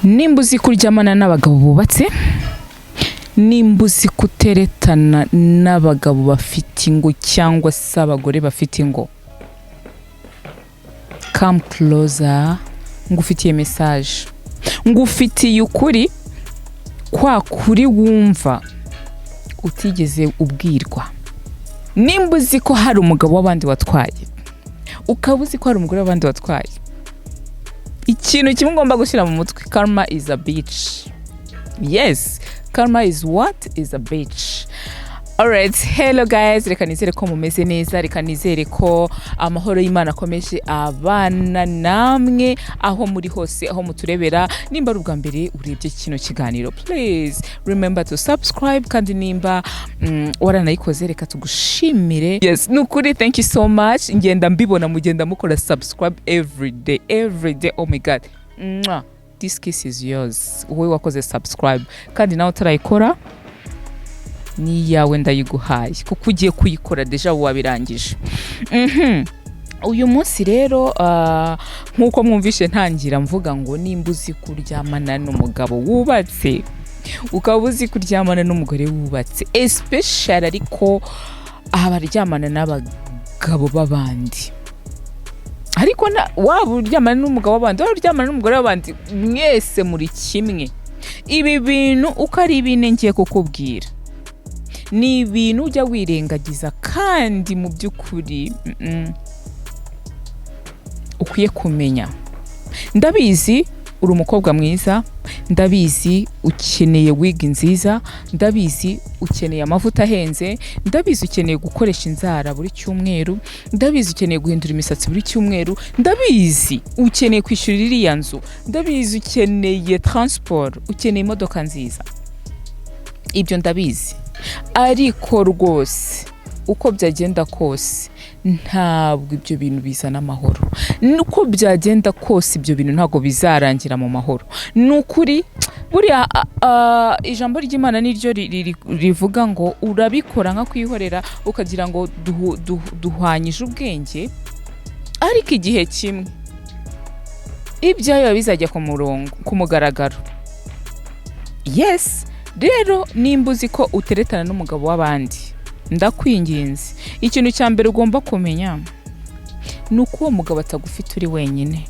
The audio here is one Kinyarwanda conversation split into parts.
nimba uzi kuryamana n'abagabo bubatse, nimba uzi kuteretana n'abagabo bafite ingo cyangwa se abagore bafite ingo, come closer, ngufitiye message, ngufitiye ukuri, kwa kuri wumva utigeze ubwirwa. Nimba uzi ko hari umugabo w'abandi watwaye, ukaba uzi ko hari umugore w'abandi watwaye, ikintu kimwe ngomba gushyira mu mutwe, karma is a bitch. Yes, karma is what? Is a bitch. Alright, hello guys, reka nizere ko mumeze neza, reka nizere ko amahoro y'Imana akomeje abana namwe aho muri hose, aho muturebera. Nimba ari ubwa mbere urebye kino kiganiro, please remember to subscribe, kandi nimba waranayikoze reka tugushimire. Yes, nukuri, thank you so much. Ngenda mbibona mugenda mukora subscribe every day. Oh my god. This kiss is yours. Wowe wakoze subscribe kandi nawe utarayikora, ni yawe ndayiguhaye kuko ugiye kuyikora deja wabirangije. Uyu munsi rero nkuko mwumvishe ntangira mvuga ngo nimba uzi kuryamana n'umugabo wubatse, ukaba uzi kuryamana n'umugore wubatse, especially ariko abaryamana n'abagabo babandi, ariko waba uryamana n'umugabo w'abandi, waba uryamana n'umugore w'abandi, mwese muri kimwe. Ibi bintu uko ari bine ngiye kukubwira, ni ibintu ujya wirengagiza kandi mu by'ukuri ukwiye kumenya. Ndabizi uri umukobwa mwiza, ndabizi ukeneye wig nziza, ndabizi ukeneye amavuta ahenze, ndabizi ukeneye gukoresha inzara buri cyumweru, ndabizi ukeneye guhindura imisatsi buri cyumweru, ndabizi ukeneye kwishyura iriya nzu, ndabizi ukeneye transport, ukeneye imodoka nziza. Ibyo ndabizi, ariko rwose uko byagenda kose ntabwo ibyo bintu bizana amahoro. Nuko byagenda kose ibyo bintu ntabwo bizarangira mu mahoro. Nukuri buriya ijambo ry'Imana niryo rivuga ngo urabikora nka kwihorera ukagira ngo duhwanyije ubwenge, ariko igihe kimwe ibyayo bizajya ku mugaragaro. Yes, rero nimba uzi ko uteretana n'umugabo w'abandi, ndakwinginze ikintu cya mbere ugomba kumenya ni uko uwo mugabo atagufite uri wenyine.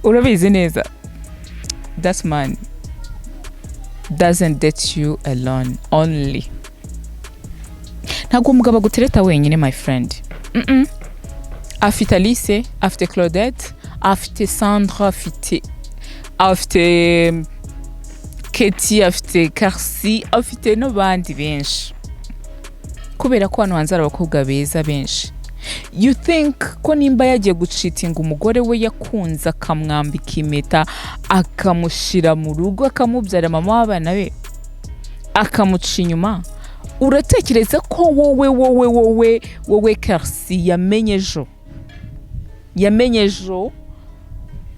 Urabizi neza, that man doesn't date you alone only. Ntabwo umugabo agutereta wenyine, my friend. Afite Alice, afite Claudette, afite Sandra, afite Keti, afite Karsi, afite n'abandi benshi, kubera ko hano hanze abakobwa beza benshi. You think ko nimba yagiye gucitinga umugore we yakunze, akamwambika impeta, akamushira mu rugo, akamubyara mama w'abana be, akamuca inyuma, uratekereza ko wowe Karsi yamenye ejo,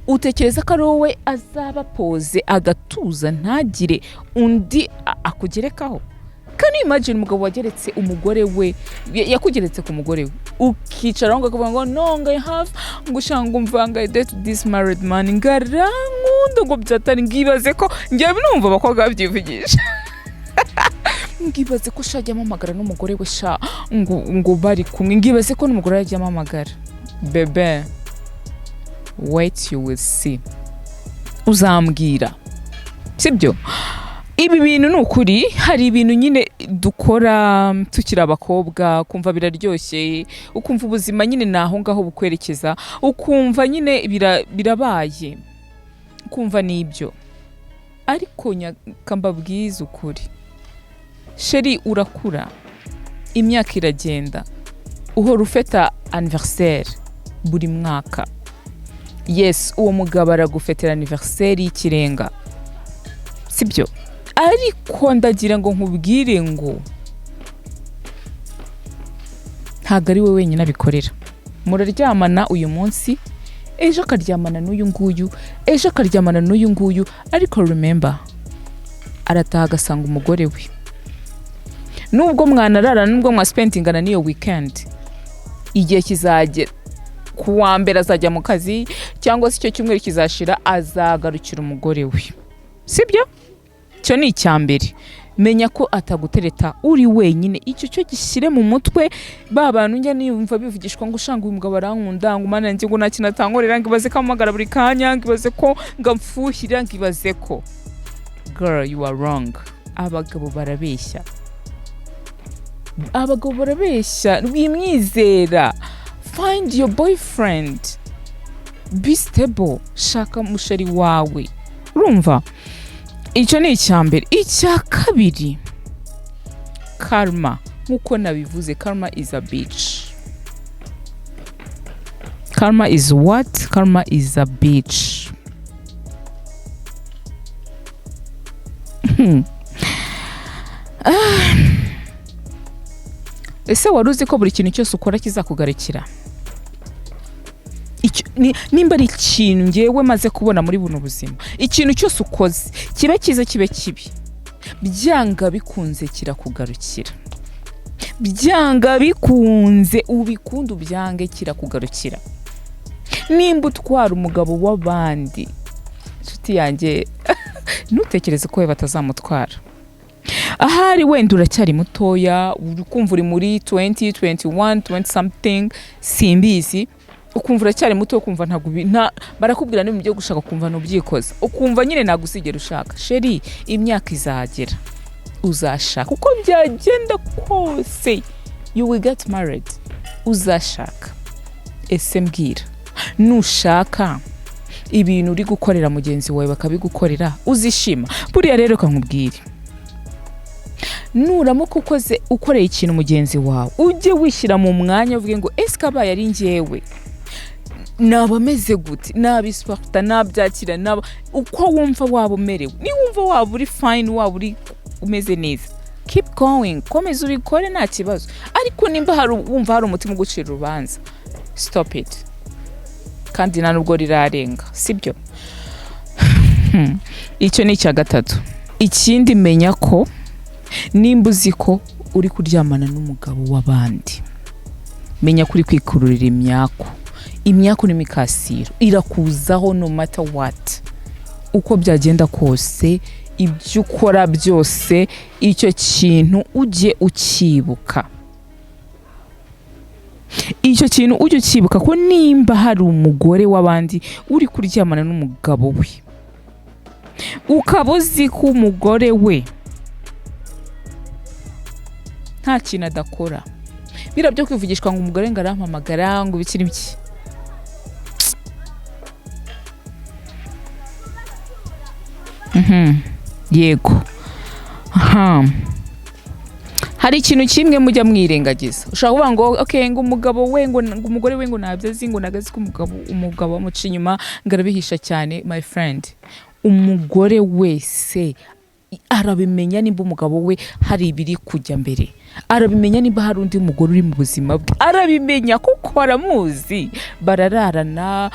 utekereza ko ari wowe azaba poze agatuza ntagire undi akugerekaho? Can you imagine umugabo wageretse umugore we, yakugeretse ku mugore we, ukicara ngo akavuga ngo no, I have ngushanga umvanga I date this married man, ngarankunda ngo byatari, ngibaze ko ngiye numva abakobwa babyivugisha. Ngibaze ko shajya amamagara n'umugore we ngo bari kumwe, ngibaze ko n'umugore yajya amamagara. Bebe, wait you will see. Uzambwira, sibyo? Ibi bintu nukuri, hari ibintu nyine dukora tukiri abakobwa, kumva biraryoshye, ukumva ubuzima nyine naho ngaho bukwerekeza, ukumva nyine birabaye, ukumva nibyo. Ariko nyakambabwiza ukuri, sheri, urakura, imyaka iragenda, uhora ufeta anniversaire buri mwaka. Yes, uwo mugabo aragufetera anniversaire y'ikirenga, sibyo? Ariko ndagira ngo nkubwire ngo ntabwo ari we wenyine abikorera. Muraryamana uyu munsi, ejo akaryamana n'uyu nguyu, ejo akaryamana n'uyu nguyu, ariko remember, arataha agasanga umugore we. Nubwo mwanarara, nubwo mwaspendingana n'iyo weekend, igihe kizagera kuwa mbere azajya mu kazi cyangwa se icyo cyumweru kizashira azagarukira umugore we, sibyo? Cyo ni icyambere. Menya ko atagutereta uri wenyine, icyo cyo gishyire mu mutwe. Ba bantu njya niyumva bivugishwa ngo ushanga uyu mugabo arankunda, ngo mana njye ngo nta kintu atankorera, ngo ibaze ko amagara buri kanya, ngo ibaze ko ngamfuhira, ngo ibaze ko. Girl, you are wrong. Abagabo barabeshya, wimwizera. Find your boyfriend, be stable, shaka mushari wawe. Urumva? Icyo ni icyambere. Icya kabiri, karma. Nkuko nabivuze, karma is a bitch. Karma is what? Karma is a bitch. Ese wari uzi ko buri kintu cyose ukora kizakugarukira? Nimba ari ikintu ngewe maze kubona muri buno buzima, ikintu cyose ukoze kibe cyiza kibe kibi, byanga bikunze kirakugarukira. Byanga bikunze, ubikunda ubyange kirakugarukira. Nimba utwara umugabo w'abandi, nshuti yanjye, ntutekereze ko we batazamutwara. Ahari wenda uracyari mutoya, ukumva uri muri 20, 21, 20 something, simbizi. Ukumva uracyari muto, ukumva nta barakubwira n'ibintu byo gushaka, kumva n'ubyikoza, ukumva nyine nagusigera ushaka. Sheri, imyaka izagera uzashaka, uko byagenda kose you will get married, uzashaka. Ese mbwira, nushaka ibintu uri gukorera mugenzi wawe bakabigukorera, uzishima? Buriya rero kankubwire, nuramuka ukoreye ikintu mugenzi wawe, ujye wishyira mu mwanya uvuge ngo ese kabaye ari njyewe nabameze gute, nabisparta, nabyakira, uko wumva waba umerewe. Ni wumva waba uri fine, waba uri umeze neza, keep going, komeza ubikore, nta kibazo. Ariko nimba wumva hari umutima ugucira urubanza, stop it. Kandi nta nubwo rirarenga, sibyo? Icyo ni icya gatatu. Ikindi, menya ko nimba uzi ko uri kuryamana n'umugabo w'abandi, menya ko uri kwikururira imyaku. Imyaku ni mikasiro, irakuzaho no matter what. Uko byagenda kose, ibyo ukora byose, icyo kintu ujye ukibuka. Icyo kintu ujye ukibuka ko nimba hari umugore w'abandi uri kuryamana n'umugabo we, ukaba uzi ko umugore we nta kintu adakora, bira byo kwivugishwa ngo umugore ngo arampamagara ngo bikiri biki. Yego. Hari ikintu kimwe mujya mwirengagiza. Ushaka kuvuga ngo okay, ngo umugabo we ngo umugore we ngo nabyazi ngo nagazi ko umugabo amuca inyuma ngarabihisha cyane. My friend, umugore wese arabimenya nimba umugabo we hari ibiri kujya mbere, arabimenya nimba hari undi mugore uri mu buzima bwe, arabimenya kuko baramuzi, barararana,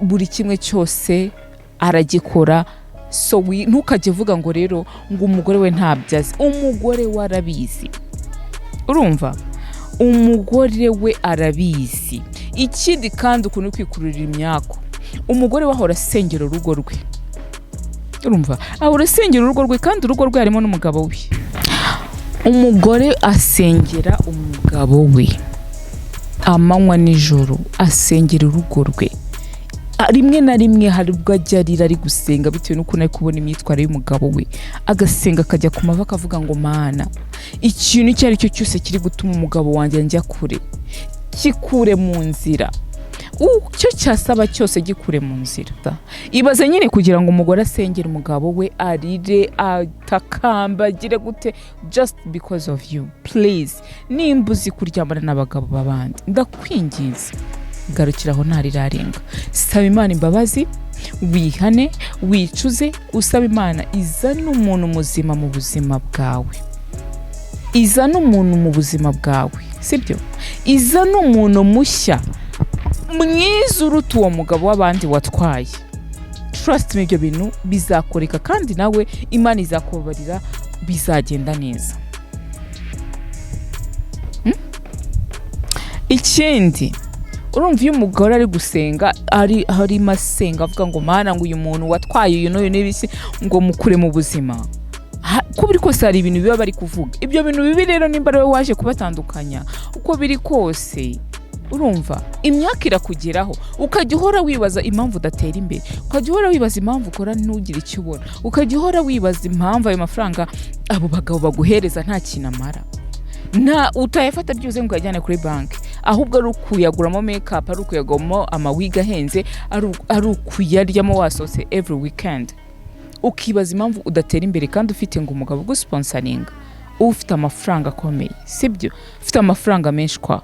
buri kimwe cyose aragikora. So ntukajye vuga ngo rero ngo umugore we ntabyazi. Umugore we arabizi, urumva? Umugore we arabizi. Ikindi kandi ukuntu kwikururira imyako, umugore wahora asengera urugo rwe, urumva? Ahora asengera urugo rwe, kandi urugo rwe harimo n'umugabo we. Umugore asengera umugabo we amanywa nijoro, asengera urugo rwe. Rimwe na rimwe hari ubwo ajya arira ari gusenga bitewe n'uko ari kubona imyitwarire y'umugabo we, agasenga akajya ku mavi akavuga ngo mana, ikintu icyo ari cyo cyose kiri gutuma umugabo wanjye njya kure, kikure mu nzira. Cyo cyasaba cyose gikure mu nzira. Ibaze nyine kugira ngo umugore asengere umugabo we, arire, atakamba, agire gute, just because of you. Please, nimba uzi kuryamana n'abagabo b'abandi, ndakwingiza garukiraho ntarirarenga. Saba Imana imbabazi, wihane, wicuze, usaba Imana izana umuntu muzima mu buzima bwawe. Izana umuntu mu buzima bwawe, sibyo? Izana umuntu mushya mwiza uruta uwo mugabo w'abandi watwaye. Trust me, ibyo bintu bizakoreka kandi nawe Imana izakubabarira, bizagenda neza. Ikindi, urumva iyo umugore ari gusenga ari masenga avuga ngo mana ngo uyu muntu watwaye uyu n'uyu n'ibisi ngo mukure mu buzima, ko biri kose hari ibintu biba bari kuvuga. Ibyo bintu bibi rero nimba ari wowe waje kubatandukanya, uko biri kose urumva imyaka irakugeraho ukajya uhora wibaza impamvu udatera imbere, ukajya uhora wibaza impamvu ukora ntugire icyo ubona, ukajya uhora wibaza impamvu ayo mafaranga abo bagabo baguhereza nta kintu amara, utayafata byuze ngo ajyane kuri banki, ahubwo ari ukuyaguramo make-up, ari ukuyaguramo amawiga ahenze, ari ukuyaryamo wasose every weekend. Ukibaza impamvu udatera imbere kandi ufite ngo umugabo ugusponsoringa, ufite amafaranga akomeye, sibyo? Ufite amafaranga menshi kwa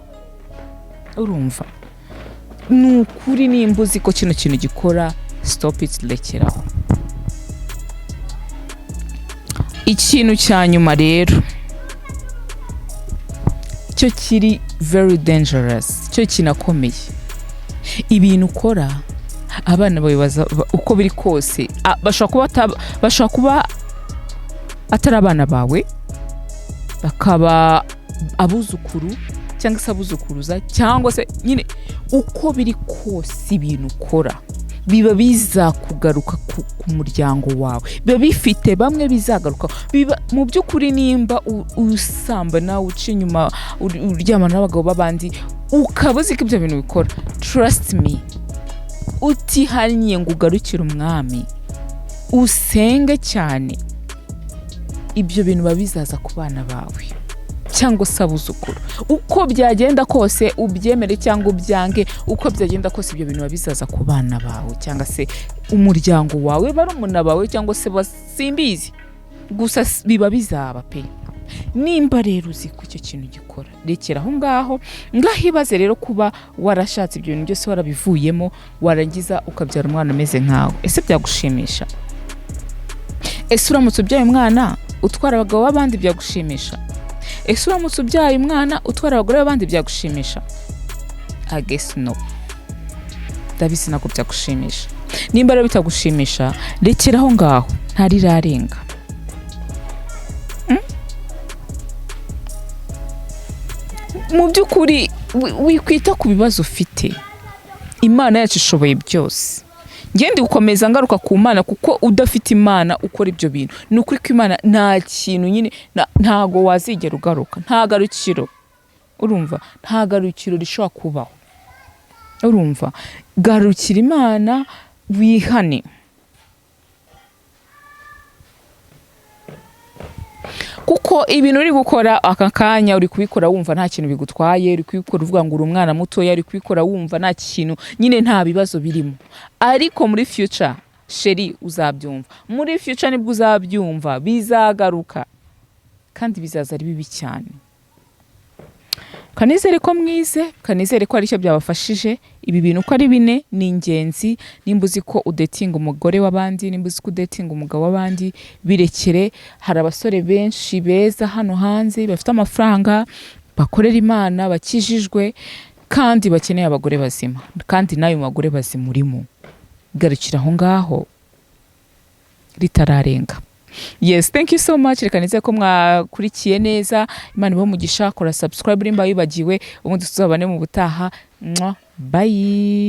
urumva nukuri nimba uzi ko kino kintu gikora, stop it, rekeraho. Ikintu cya nyuma rero cyo kiri very dangerous, cyo kinakomeye, ibintu ukora abana babibaza uko biri kose, bashobora kuba atari abana bawe, bakaba abuzukuru cyangwa se abuzukuruza, cyangwa se nyine uko biri kose ibintu ukora biba bizakugaruka ku muryango wawe, biba bifite bamwe bizagaruka. Mu by'ukuri nimba usamba nawe uca inyuma uryamana n'abagabo b'abandi, ukaba uzi ko ibyo bintu bikora, trust me, utihannye ngo ugarukire umwami usenge cyane, ibyo bintu biba bizaza ku bana bawe cyangwa se abuzukuru. Uko byagenda kose ubyemere cyangwa ubyange, uko byagenda kose ibyo bintu biba bizaza ku bana bawe cyangwa se umuryango wawe, barumuna bawe cyangwa se basimbizi, gusa biba bizaba pe. Nimba rero uzi ko icyo kintu gikora, rekera aho ngaho. Ibaze rero kuba warashatse ibyo bintu byose warabivuyemo, warangiza ukabyara umwana ameze nkawe, ese byagushimisha? Ese uramutse ubyaye umwana utwara abagabo b'abandi byagushimisha? Ese uramutse ubyaye umwana utwara abagore b'abandi byagushimisha? I guess no. Ndabizi nako byagushimisha. Nimba rero bitagushimisha, rekera aho ngaho, ntarirarenga. Mu by'ukuri wikwita ku bibazo ufite, Imana yacu ishoboye byose. Ngende gukomeza ngaruka ku Mana, kuko udafite Imana ukora ibyo bintu, ni ukuri ko Imana nta kintu nyine ntago wazigera ugaruka, nta garukiro, urumva, nta garukiro rishobora kubaho, urumva. Garukira Imana, wihane, kuko ibintu uri gukora aka kanya uri kubikora wumva nta kintu bigutwaye, uri kubikora uvuga ngo uri umwana mutoya, uri kubikora wumva nta kintu nyine, nta bibazo birimo. Ariko muri future sheri uzabyumva, muri future nibwo uzabyumva, bizagaruka kandi bizaza ari bibi cyane. Kanizere ko mwize, kanizere ko ari cyo byabafashije. Ibi bintu uko ari bine ni ingenzi. Nimba uzi ko udatinga umugore w'abandi, nimba uzi ko udatinga umugabo w'abandi, birekere. Hari abasore benshi beza hano hanze bafite amafaranga, bakorera Imana, bakijijwe kandi bakeneye abagore bazima, kandi nayo bagore bazima urimo. Garukira aho ngaho ritararenga. Yes, thank you so much. Reka nizeye ko mwakurikiye neza. Imana ibahe umugisha. Kora subscribe nimba wibagiwe, ubundi tuzabane mu butaha. Bye.